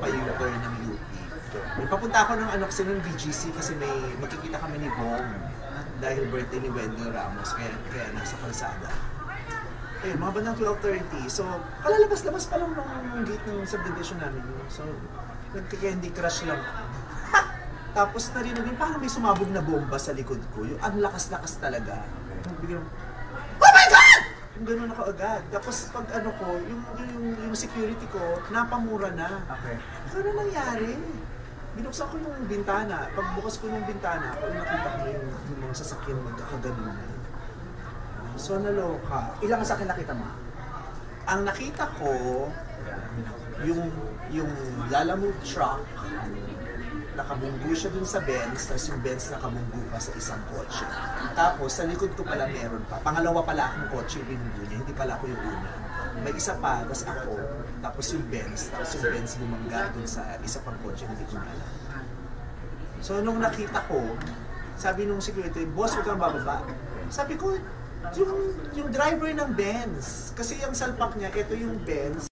pa-U-turn ng UP. May papunta ako ng ng BGC kasi may magkikita kami ni Bong dahil birthday ni Wendell Ramos, kaya nasa kalsada. Ayun, mga bandang 12:30. So, kalalabas-labas pa lang nung gate ng subdivision namin. So, nagka-candy crush lang. Tapos narinig yung parang may sumabog na bomba sa likod ko. Yung ang lakas-lakas talaga. Biglang, oh my God! Yung gano'n ako agad. Tapos pag yung security ko, napamura na. Okay. Ano nangyari? Binuksan ko yung bintana. Pagbukas ko yung bintana, nakita ko yung mga sasakyan magkakaganon na. So naloka. Ilang sasakyan nakita mo? Ang nakita ko, yung Lalamove truck, nakabunggo siya dun sa Benz, tapos yung Benz nakabunggo pa sa isang kotse. Tapos sa likod ko pala meron pa. Pangalawa pala akong kotse yung binunggo niya, hindi pala ako yung una. May isa pa, tapos ako, tapos yung Benz bumangga dun sa isa pang kotse, hindi ko alam. So nung nakita ko, sabi nung security, boss, huwag kang bababa. Sabi ko, yung driver ng Benz, kasi yung salpak niya, ito yung Benz,